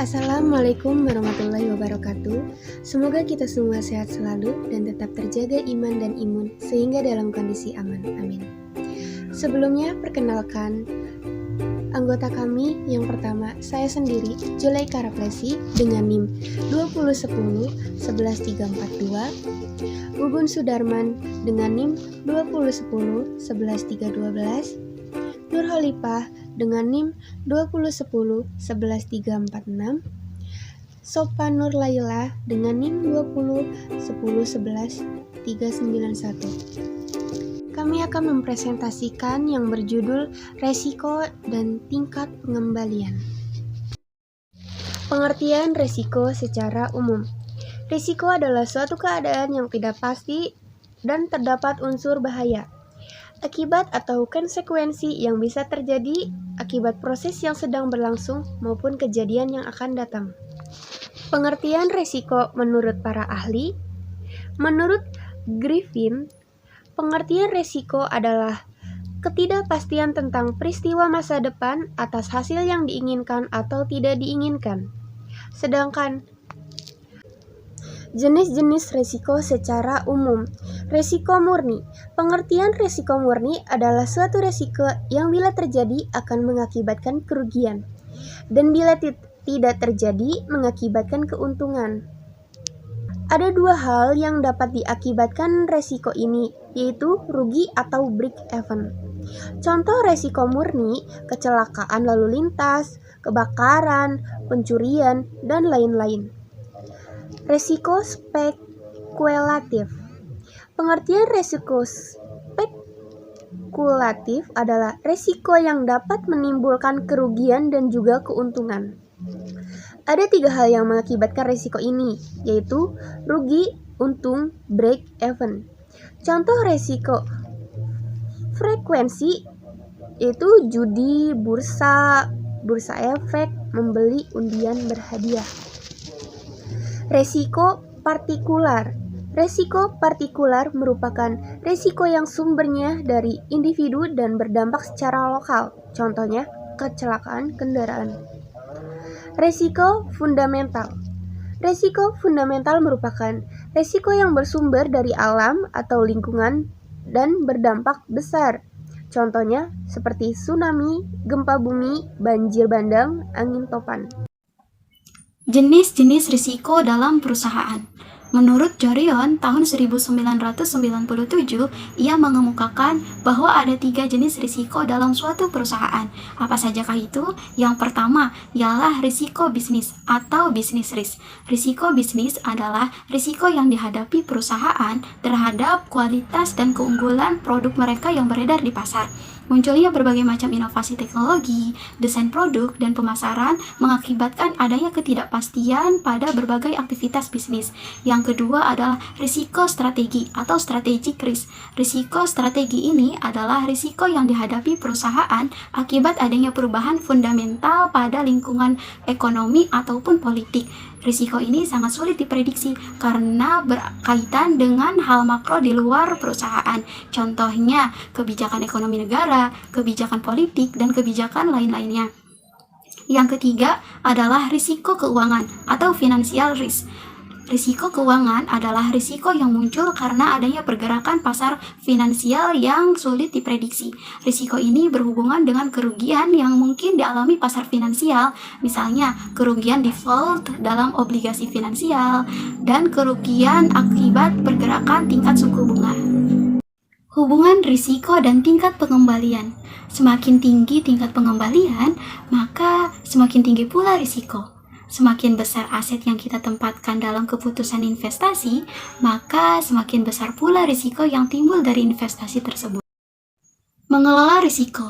Assalamualaikum warahmatullahi wabarakatuh. Semoga kita semua sehat selalu dan tetap terjaga iman dan imun sehingga dalam kondisi aman. Amin. Sebelumnya, perkenalkan anggota kami yang pertama, saya sendiri, Zulaika Raplesi dengan NIM 2010 11342, Gugun Sudarman dengan NIM 2010 11312, Nur Holipah dengan NIM 2010 11346, Sopan Nur Laila dengan NIM 20 10 11 391. Kami akan mempresentasikan yang berjudul Resiko dan Tingkat Pengembalian. Pengertian resiko secara umum. Risiko adalah suatu keadaan yang tidak pasti dan terdapat unsur bahaya, akibat atau konsekuensi yang bisa terjadi akibat proses yang sedang berlangsung maupun kejadian yang akan datang. Pengertian risiko menurut para ahli. Menurut Griffin, pengertian risiko adalah ketidakpastian tentang peristiwa masa depan atas hasil yang diinginkan atau tidak diinginkan. Sedangkan jenis-jenis risiko secara umum. Risiko murni. Pengertian risiko murni adalah suatu risiko yang bila terjadi akan mengakibatkan kerugian, dan bila tidak terjadi mengakibatkan keuntungan. Ada dua hal yang dapat diakibatkan risiko ini, yaitu rugi atau break even. Contoh risiko murni, kecelakaan lalu lintas, kebakaran, pencurian, dan lain-lain. Risiko spekulatif. Pengertian risiko spekulatif adalah risiko yang dapat menimbulkan kerugian dan juga keuntungan. Ada tiga hal yang mengakibatkan risiko ini, yaitu rugi, untung, break even. Contoh risiko frekuensi yaitu judi, bursa efek, membeli undian berhadiah. Resiko partikular. Resiko partikular merupakan resiko yang sumbernya dari individu dan berdampak secara lokal. Contohnya, kecelakaan kendaraan. Resiko fundamental. Resiko fundamental merupakan resiko yang bersumber dari alam atau lingkungan dan berdampak besar. Contohnya, seperti tsunami, gempa bumi, banjir bandang, angin topan. Jenis-jenis risiko dalam perusahaan. Menurut Jorion, tahun 1997, ia mengemukakan bahwa ada 3 jenis risiko dalam suatu perusahaan. Apa sajakah itu? Yang pertama ialah risiko bisnis atau business risk. Risiko bisnis adalah risiko yang dihadapi perusahaan terhadap kualitas dan keunggulan produk mereka yang beredar di pasar. Munculnya berbagai macam inovasi teknologi, desain produk, dan pemasaran mengakibatkan adanya ketidakpastian pada berbagai aktivitas bisnis. Yang kedua adalah risiko strategi atau strategic risk. Risiko strategi ini adalah risiko yang dihadapi perusahaan akibat adanya perubahan fundamental pada lingkungan ekonomi ataupun politik. Risiko ini sangat sulit diprediksi karena berkaitan dengan hal makro di luar perusahaan. Contohnya, kebijakan ekonomi negara, kebijakan politik, dan kebijakan lain-lainnya. Yang ketiga adalah risiko keuangan atau financial risk. Risiko keuangan adalah risiko yang muncul karena adanya pergerakan pasar finansial yang sulit diprediksi. Risiko ini berhubungan dengan kerugian yang mungkin dialami pasar finansial, misalnya kerugian default dalam obligasi finansial, dan kerugian akibat pergerakan tingkat suku bunga. Hubungan risiko dan tingkat pengembalian. Semakin tinggi tingkat pengembalian, maka semakin tinggi pula risiko. Semakin besar aset yang kita tempatkan dalam keputusan investasi, maka semakin besar pula risiko yang timbul dari investasi tersebut. Mengelola risiko.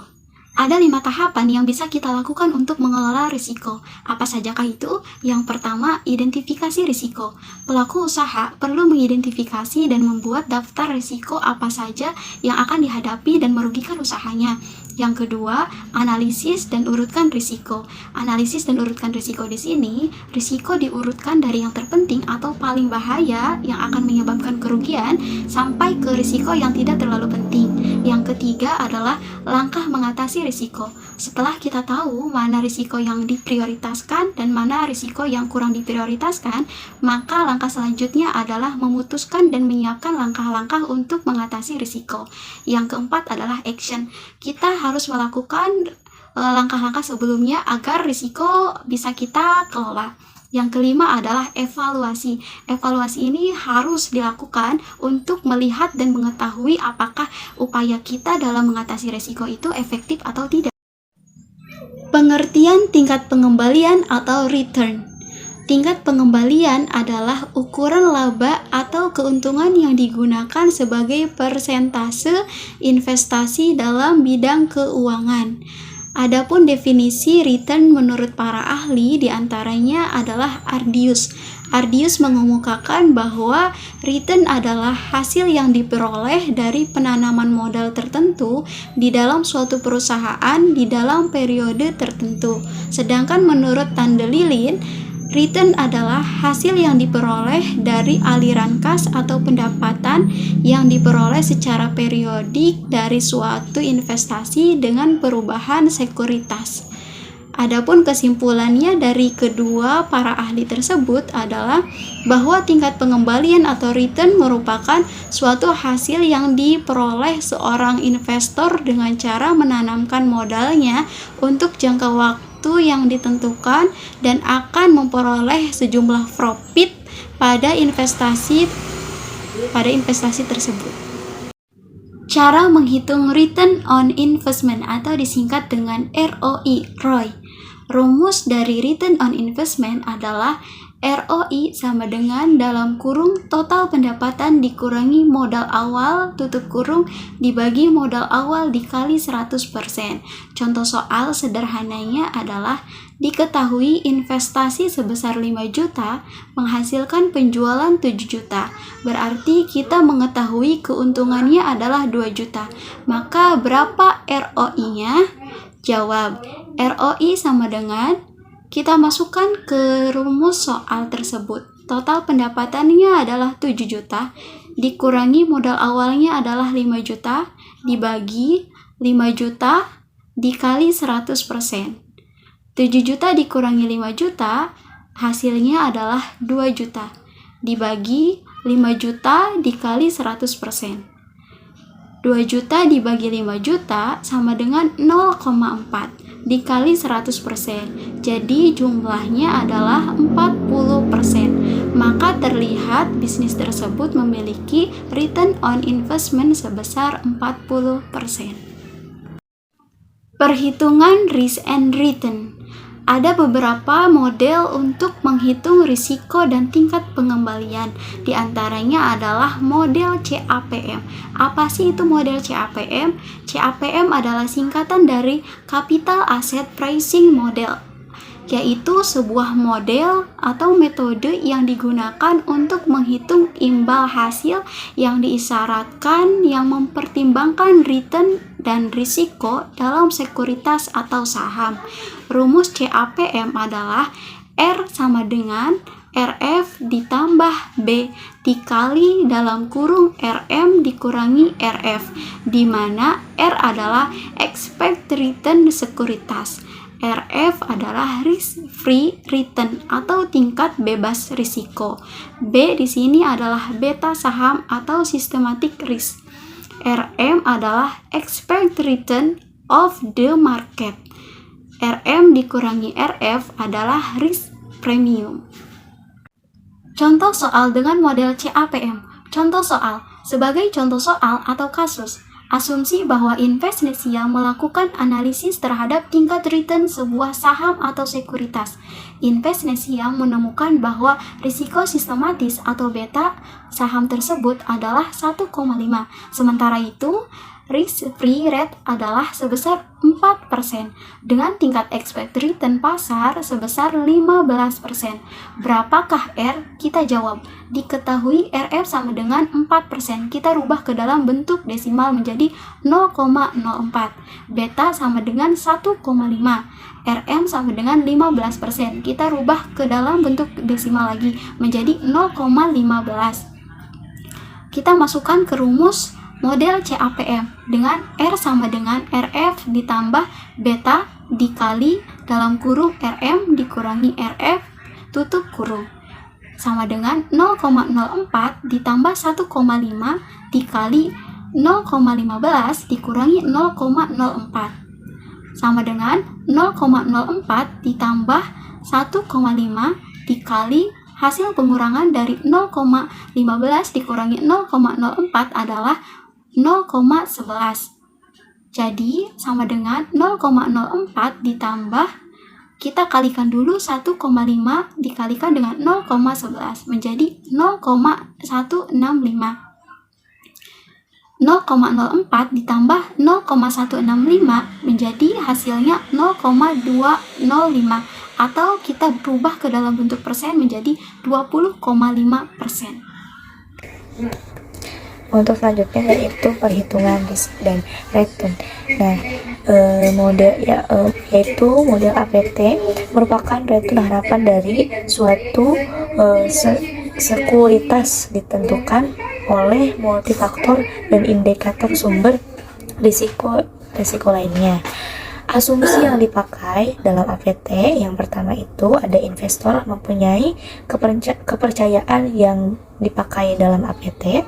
Ada 5 tahapan yang bisa kita lakukan untuk mengelola risiko. Apa sajakah itu? Yang pertama, identifikasi risiko. Pelaku usaha perlu mengidentifikasi dan membuat daftar risiko apa saja yang akan dihadapi dan merugikan usahanya. Yang kedua, analisis dan urutkan risiko. Analisis dan urutkan risiko di sini, risiko diurutkan dari yang terpenting atau paling bahaya yang akan menyebabkan kerugian sampai ke risiko yang tidak terlalu penting. Yang ketiga adalah langkah mengatasi risiko. Setelah kita tahu mana risiko yang diprioritaskan dan mana risiko yang kurang diprioritaskan, maka langkah selanjutnya adalah memutuskan dan menyiapkan langkah-langkah untuk mengatasi risiko. Yang keempat adalah action. Kita harus melakukan langkah-langkah sebelumnya agar risiko bisa kita kelola. Yang kelima adalah evaluasi. Evaluasi ini harus dilakukan untuk melihat dan mengetahui apakah upaya kita dalam mengatasi risiko itu efektif atau tidak. Pengertian tingkat pengembalian atau return. Tingkat pengembalian adalah ukuran laba atau keuntungan yang digunakan sebagai persentase investasi dalam bidang keuangan. Adapun definisi return menurut para ahli diantaranya adalah Ardius. Ardius mengemukakan bahwa return adalah hasil yang diperoleh dari penanaman modal tertentu di dalam suatu perusahaan di dalam periode tertentu. Sedangkan menurut Tandelilin, return adalah hasil yang diperoleh dari aliran kas atau pendapatan yang diperoleh secara periodik dari suatu investasi dengan perubahan sekuritas. Adapun kesimpulannya dari kedua para ahli tersebut adalah bahwa tingkat pengembalian atau return merupakan suatu hasil yang diperoleh seorang investor dengan cara menanamkan modalnya untuk jangka waktu yang ditentukan dan akan memperoleh sejumlah profit pada investasi tersebut. Cara menghitung return on investment atau disingkat dengan ROI. Rumus dari return on investment adalah ROI sama dengan dalam kurung total pendapatan dikurangi modal awal tutup kurung dibagi modal awal dikali 100%. Contoh soal sederhananya adalah diketahui investasi sebesar 5 juta menghasilkan penjualan 7 juta. Berarti kita mengetahui keuntungannya adalah 2 juta. Maka berapa ROI-nya? Jawab, ROI sama dengan kita masukkan ke rumus soal tersebut. Total pendapatannya adalah 7 juta, dikurangi modal awalnya adalah 5 juta, dibagi 5 juta dikali 100%. 7 juta dikurangi 5 juta, hasilnya adalah 2 juta, dibagi 5 juta dikali 100%. 2 juta dibagi 5 juta sama dengan 0,4 dikali 100%. Jadi jumlahnya adalah 40%. Maka terlihat bisnis tersebut memiliki return on investment sebesar 40%. Perhitungan risk and return. Ada beberapa model untuk menghitung risiko dan tingkat pengembalian. Di antaranya adalah model CAPM. Apa sih itu model CAPM? CAPM adalah singkatan dari Capital Asset Pricing Model, yaitu sebuah model atau metode yang digunakan untuk menghitung imbal hasil yang diisyaratkan yang mempertimbangkan return dan risiko dalam sekuritas atau saham. Rumus CAPM adalah R sama dengan RF ditambah B dikali dalam kurung RM dikurangi RF, di mana R adalah expected return sekuritas. RF adalah risk free return atau tingkat bebas risiko. B di sini adalah beta saham atau systematic risk. RM adalah expected return of the market. RM dikurangi RF adalah risk premium. Contoh soal dengan model CAPM. Contoh soal. Sebagai contoh soal atau kasus, asumsi bahwa investasi yang melakukan analisis terhadap tingkat return sebuah saham atau sekuritas. Investasi yang menemukan bahwa risiko sistematis atau beta saham tersebut adalah 1,5. Sementara itu, risk-free rate adalah sebesar 4%, dengan tingkat expected return pasar sebesar 15%. Berapakah R? Kita jawab. Diketahui RF sama dengan 4%, kita rubah ke dalam bentuk desimal menjadi 0,04. Beta sama dengan 1,5. RM sama dengan 15%, kita rubah ke dalam bentuk desimal lagi menjadi 0,15. Kita masukkan ke rumus model CAPM dengan R sama dengan RF ditambah beta dikali dalam kurung RM dikurangi RF tutup kurung sama dengan 0,04 ditambah 1,5 dikali 0,15 dikurangi 0,04 sama dengan 0,04 ditambah 1,5 dikali hasil pengurangan dari 0,15 dikurangi 0,04 adalah 0,11. Jadi sama dengan 0,04 ditambah, kita kalikan dulu 1,5 dikalikan dengan 0,11 menjadi 0,165. 0,04 ditambah 0,165 menjadi hasilnya 0,205, atau kita berubah ke dalam bentuk persen menjadi 20,5%. Untuk selanjutnya yaitu perhitungan risk dan return. Nah, yaitu model APT merupakan return harapan dari suatu sekuritas ditentukan oleh multifaktor dan indikator sumber risiko lainnya. Asumsi yang dipakai dalam APT yang pertama itu ada investor mempunyai kepercayaan yang dipakai dalam APT,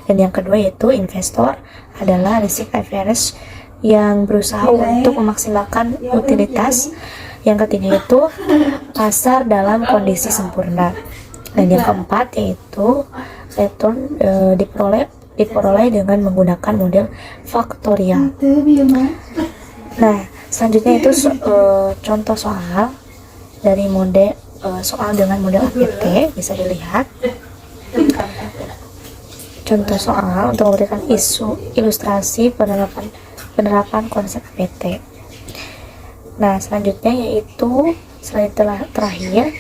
dan yang kedua yaitu investor adalah risk average yang berusaha untuk memaksimalkan utilitas, yang ketiga itu pasar dalam kondisi sempurna, dan yang keempat yaitu return diperoleh dengan menggunakan model faktorial. Nah, selanjutnya itu contoh soal dari soal dengan model APT bisa dilihat. Contoh soal untuk memberikan ilustrasi penerapan konsep APT. Nah, selanjutnya yaitu slide terakhir,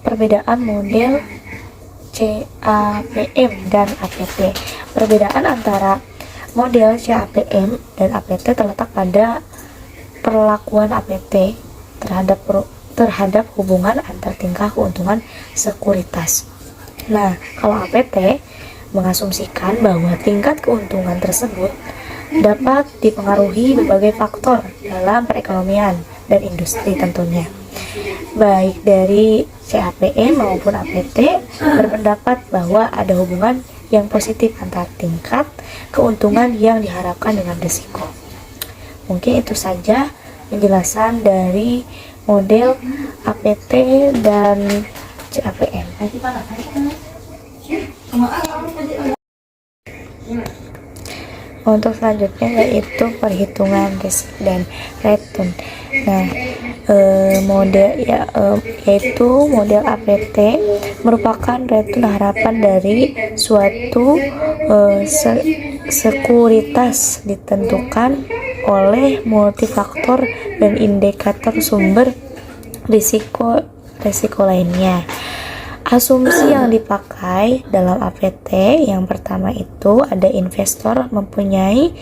perbedaan model CAPM dan APT. Perbedaan antara model CAPM dan APT terletak pada perlakuan APT terhadap hubungan antar tingkah keuntungan sekuritas. Nah, kalau APT mengasumsikan bahwa tingkat keuntungan tersebut dapat dipengaruhi berbagai faktor dalam perekonomian dan industri tentunya. Baik dari CAPM maupun APT berpendapat bahwa ada hubungan yang positif antara tingkat keuntungan yang diharapkan dengan risiko. Mungkin itu saja penjelasan dari model APT dan CAPM. Untuk selanjutnya yaitu perhitungan risk dan return. Nah, yaitu model APT merupakan return harapan dari suatu sekuritas ditentukan oleh multifaktor dan indikator sumber risiko lainnya. Asumsi yang dipakai dalam APT yang pertama itu ada investor mempunyai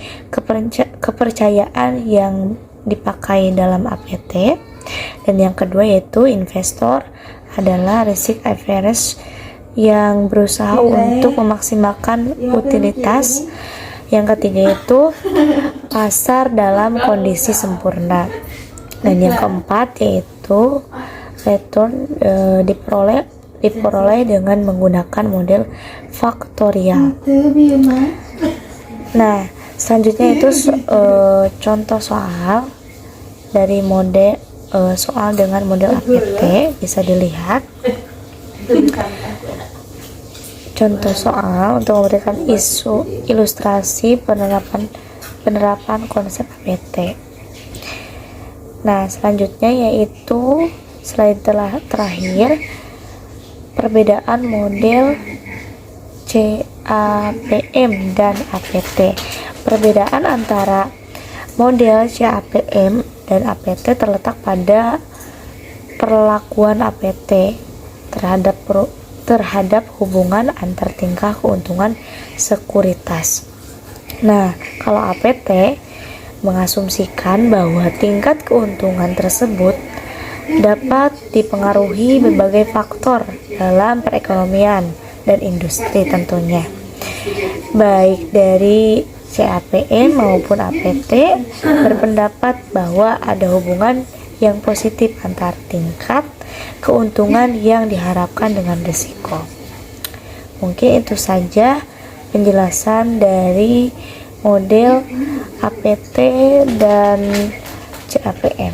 kepercayaan yang dipakai dalam APT, dan yang kedua yaitu investor adalah risk average yang berusaha untuk memaksimalkan utilitas, yang ketiga itu pasar dalam kondisi sempurna, dan yang keempat yaitu return diperoleh dengan menggunakan model faktorial. Nah, selanjutnya itu contoh soal dari soal dengan model APT bisa dilihat. Contoh soal untuk memberikan ilustrasi penerapan konsep APT. Nah, selanjutnya yaitu slide terakhir, perbedaan model CAPM dan APT. Perbedaan antara model CAPM dan APT terletak pada perlakuan APT terhadap hubungan antar tingkah keuntungan sekuritas. Nah, kalau APT mengasumsikan bahwa tingkat keuntungan tersebut dapat dipengaruhi berbagai faktor dalam perekonomian dan industri tentunya. Baik dari CAPM maupun APT berpendapat bahwa ada hubungan yang positif antar tingkat keuntungan yang diharapkan dengan risiko. Mungkin itu saja penjelasan dari model APT dan CAPM.